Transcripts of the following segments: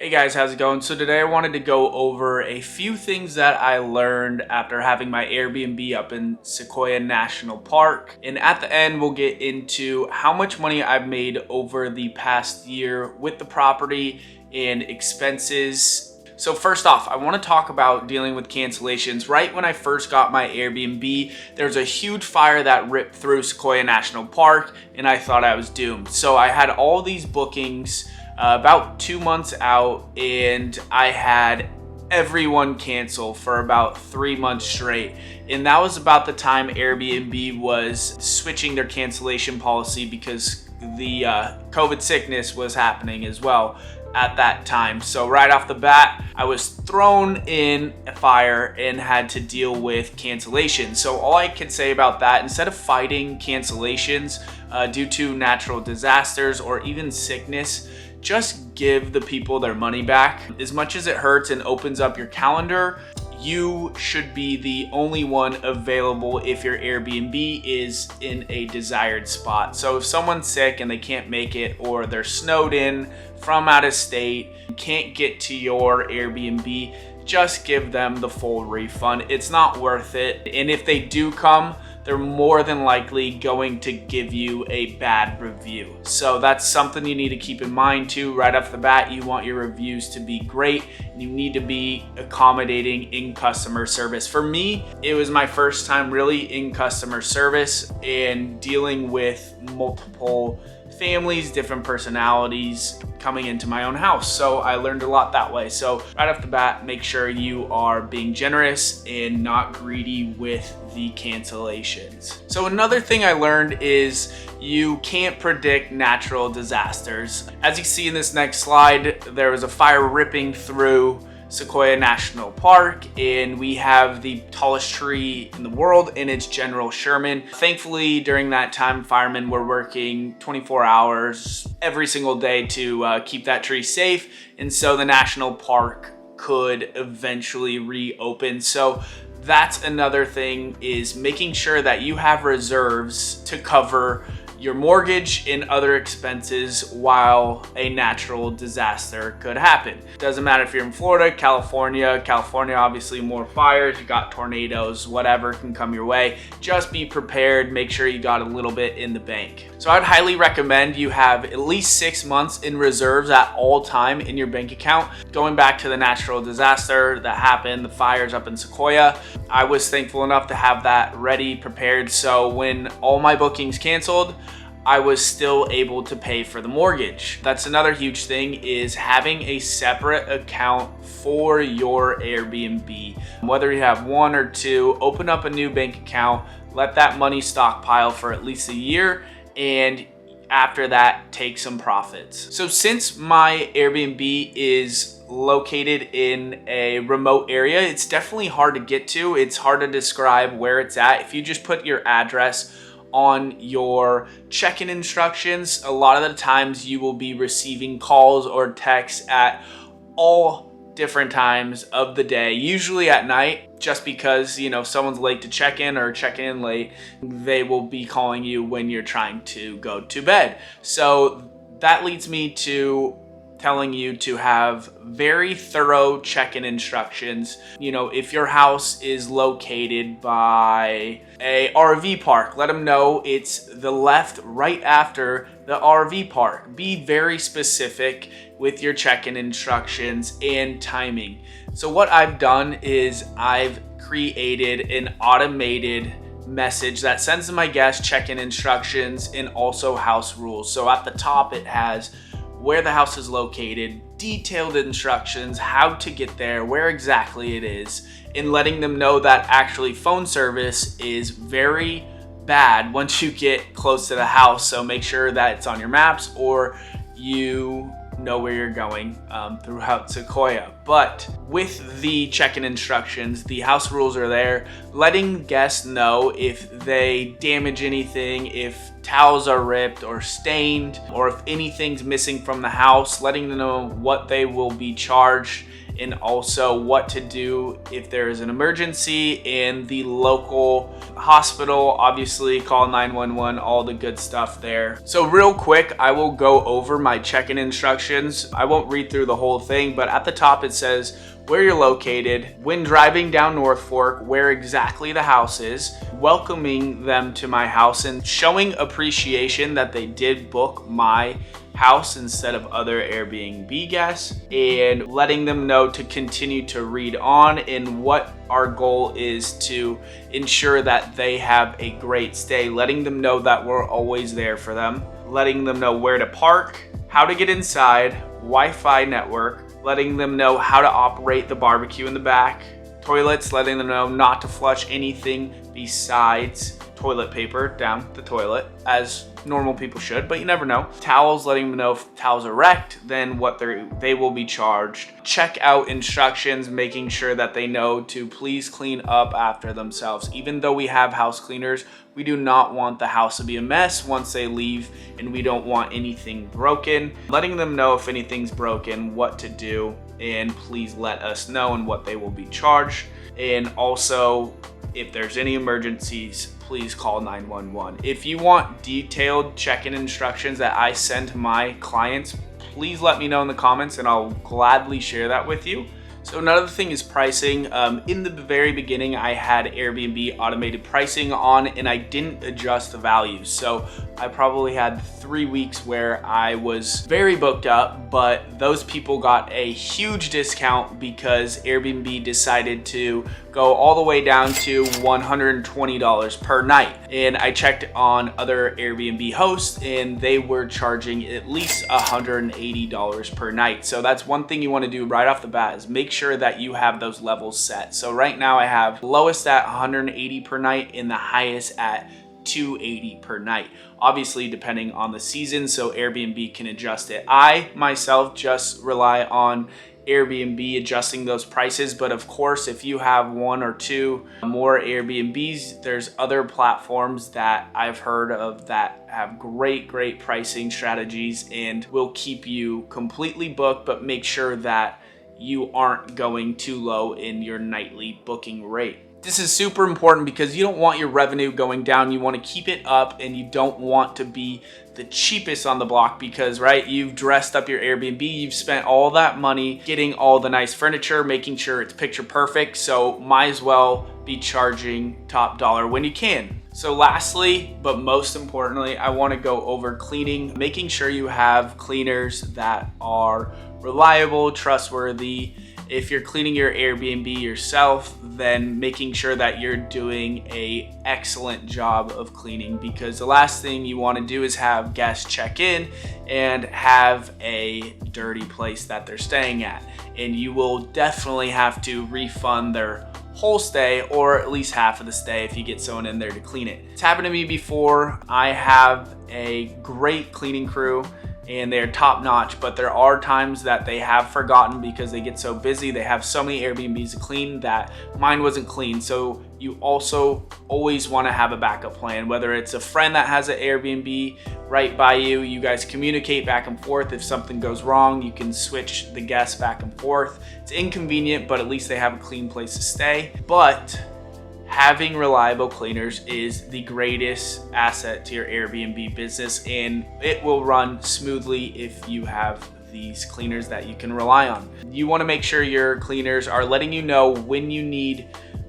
Hey guys, how's it going? So today I wanted to go over a few things that I learned after having my Airbnb up in Sequoia National Park. And at the end, we'll get into how much money I've made over the past year with the property and expenses. So first off, I want to talk about dealing with cancellations. Right when I first got my Airbnb, there's a huge fire that ripped through Sequoia National Park and I thought I was doomed. So I had all these bookings about 2 months out, and I had everyone cancel for about 3 months straight. And that was about the time Airbnb was switching their cancellation policy because the COVID sickness was happening as well at that time. So right off the bat, I was thrown in a fire and had to deal with cancellations. So all I can say about that, instead of fighting cancellations due to natural disasters or even sickness, just give the people their money back. As much as it hurts and opens up your calendar, you should be the only one available if your Airbnb is in a desired spot. So if someone's sick and they can't make it, or they're snowed in from out of state, can't get to your Airbnb, just give them the full refund. It's not worth it. And if they do come, they're more than likely going to give you a bad review. So that's something you need to keep in mind too. Right off the bat, you want your reviews to be great, and you need to be accommodating in customer service. For me, it was my first time really in customer service and dealing with multiple families, different personalities coming into my own house. So I learned a lot that way. So right off the bat, make sure you are being generous and not greedy with the cancellations. So another thing I learned is you can't predict natural disasters. As you see in this next slide, there was a fire ripping through Sequoia National Park, and we have the tallest tree in the world, and it's General Sherman. Thankfully, during that time, firemen were working 24 hours every single day to keep that tree safe, and so the national park could eventually reopen. So that's another thing, is making sure that you have reserves to cover your mortgage and other expenses while a natural disaster could happen. Doesn't matter if you're in Florida, California obviously more fires, you got tornadoes, whatever can come your way. Just be prepared, make sure you got a little bit in the bank. So I'd highly recommend you have at least 6 months in reserves at all time in your bank account. Going back to the natural disaster that happened, the fires up in Sequoia, I was thankful enough to have that ready, prepared. So when all my bookings canceled, I was still able to pay for the mortgage. That's another huge thing, is having a separate account for your Airbnb. Whether you have one or two, open up a new bank account, let that money stockpile for at least a year, and after that, take some profits. So since my Airbnb is located in a remote area, it's definitely hard to get to. It's hard to describe where it's at. If you just put your address on your check-in instructions, a lot of the times you will be receiving calls or texts at all different times of the day, usually at night, just because, you know, someone's late to check in or check in late, they will be calling you when you're trying to go to bed. So that leads me to telling you to have very thorough check-in instructions. You know, if your house is located by a RV park, let them know it's the left right after the RV park. Be very specific with your check-in instructions and timing. So what I've done is I've created an automated message that sends to my guests check-in instructions and also house rules. So at the top it has where the house is located, detailed instructions, how to get there, where exactly it is, and letting them know that actually phone service is very bad once you get close to the house. So make sure that it's on your maps or you know where you're going throughout Sequoia. But with the check-in instructions, the house rules are there, letting guests know if they damage anything, if towels are ripped or stained, or if anything's missing from the house, letting them know what they will be charged and also what to do if there is an emergency in the local hospital. Obviously, call 911, all the good stuff there. So real quick, I will go over my check-in instructions. I won't read through the whole thing, but at the top it says where you're located, when driving down North Fork, where exactly the house is, welcoming them to my house and showing appreciation that they did book my house instead of other Airbnb guests, and letting them know to continue to read on, and what our goal is to ensure that they have a great stay, letting them know that we're always there for them, letting them know where to park, how to get inside, Wi-Fi network, letting them know how to operate the barbecue in the back, toilets, letting them know not to flush anything besides toilet paper down the toilet, as normal people should, but you never know. Towels, letting them know if towels are wrecked, then what they will be charged. Checkout instructions, making sure that they know to please clean up after themselves. Even though we have house cleaners, we do not want the house to be a mess once they leave, and we don't want anything broken. Letting them know if anything's broken, what to do, and please let us know and what they will be charged. And also, if there's any emergencies, please call 911. If you want detailed check-in instructions that I send to my clients, please let me know in the comments and I'll gladly share that with you. So another thing is pricing. In the very beginning, I had Airbnb automated pricing on and I didn't adjust the values. So I probably had 3 weeks where I was very booked up, but those people got a huge discount because Airbnb decided to go all the way down to $120 per night. And I checked on other Airbnb hosts and they were charging at least $180 per night. So that's one thing you want to do right off the bat, is make sure that you have those levels set. So right now I have lowest at 180 per night and the highest at 280 per night, obviously depending on the season, so Airbnb can adjust it. I myself just rely on Airbnb adjusting those prices, but of course if you have one or two more Airbnbs, there's other platforms that I've heard of that have great pricing strategies and will keep you completely booked, but make sure that you aren't going too low in your nightly booking rate. This is super important because you don't want your revenue going down. You want to keep it up and you don't want to be the cheapest on the block because, right, you've dressed up your Airbnb, you've spent all that money getting all the nice furniture, making sure it's picture perfect. So might as well be charging top dollar when you can. So lastly, but most importantly, I want to go over cleaning, making sure you have cleaners that are reliable, trustworthy. If you're cleaning your Airbnb yourself, then making sure that you're doing an excellent job of cleaning, because the last thing you want to do is have guests check in and have a dirty place that they're staying at. And you will definitely have to refund their whole stay or at least half of the stay if you get someone in there to clean it. It's happened to me before. I have a great cleaning crew and they're top notch, but there are times that they have forgotten because they get so busy. They have so many Airbnbs to clean that mine wasn't clean. So you also always want to have a backup plan, whether it's a friend that has an Airbnb right by you. You guys communicate back and forth. If something goes wrong, you can switch the guests back and forth. It's inconvenient, but at least they have a clean place to stay. But having reliable cleaners is the greatest asset to your Airbnb business, and it will run smoothly if you have these cleaners that you can rely on. You want to make sure your cleaners are letting you know when you need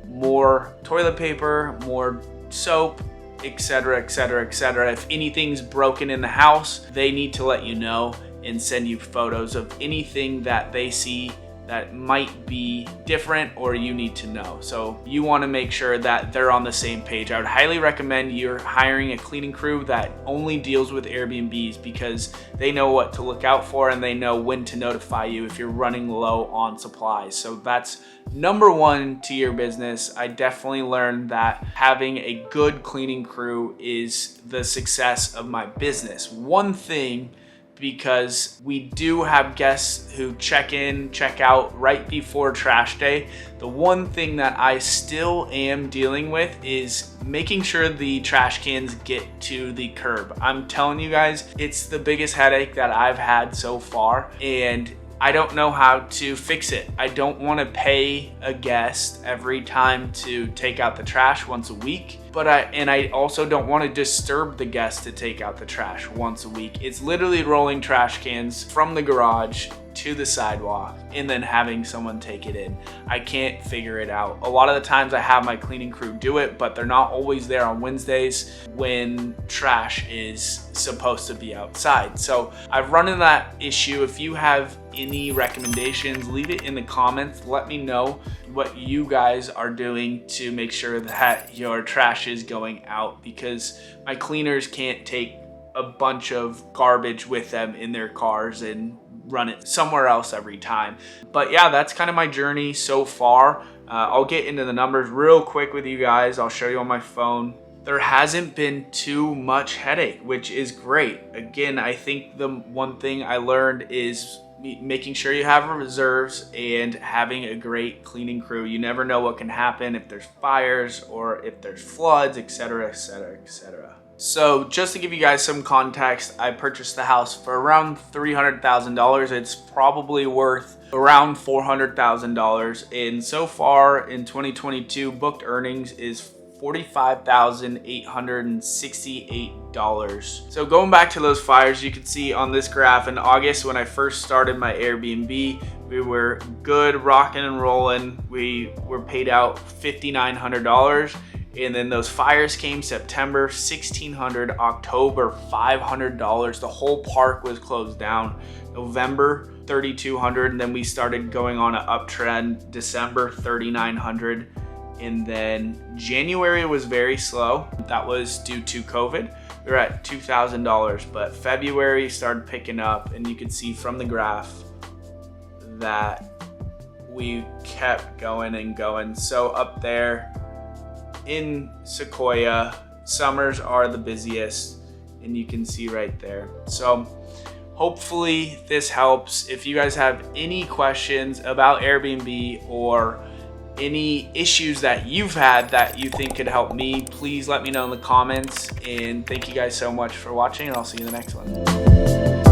more toilet paper, more soap, etc., etc., etc. If anything's broken in the house, they need to let you know and send you photos of anything that they see that might be different or you need to know. So you want to make sure that they're on the same page. I would highly recommend you're hiring a cleaning crew that only deals with Airbnbs, because they know what to look out for and they know when to notify you if you're running low on supplies. So that's number one to your business. I definitely learned that having a good cleaning crew is the success of my business. One thing, because we do have guests who check in, check out right before trash day. The one thing that I still am dealing with is making sure the trash cans get to the curb. I'm telling you guys, it's the biggest headache that I've had so far. And I don't know how to fix it. I don't want to pay a guest every time to take out the trash once a week, but I also don't want to disturb the guest to take out the trash once a week. It's literally rolling trash cans from the garage to the sidewalk and then having someone take it in. I can't figure it out. A lot of the times I have my cleaning crew do it, but they're not always there on Wednesdays when trash is supposed to be outside. So I've run into that issue. If you have any recommendations, leave it in the comments. Let me know what you guys are doing to make sure that your trash is going out, because my cleaners can't take a bunch of garbage with them in their cars and run it somewhere else every time. But yeah, that's kind of my journey so far. I'll get into the numbers real quick with you guys. I'll show you on my phone. There hasn't been too much headache, which is great. Again, I think the one thing I learned is making sure you have reserves and having a great cleaning crew. You never know what can happen if there's fires or if there's floods, etc., etc., etc. So just to give you guys some context, I purchased the house for around $300,000. It's probably worth around $400,000. And so far in 2022, booked earnings is $45,868. So going back to those fires, you can see on this graph in August when I first started my Airbnb, we were good, rocking and rolling. We were paid out $5,900. And then those fires came September, $1,600, October, $500. The whole park was closed down. November, $3,200. And then we started going on an uptrend. December, $3,900. And then January was very slow. That was due to COVID. We were at $2,000, but February started picking up, and you can see from the graph that we kept going and going. So up there in Sequoia, summers are the busiest, and you can see right there. So hopefully this helps. If you guys have any questions about Airbnb or any issues that you've had that you think could help me, please let me know in the comments. And thank you guys so much for watching, and I'll see you in the next one.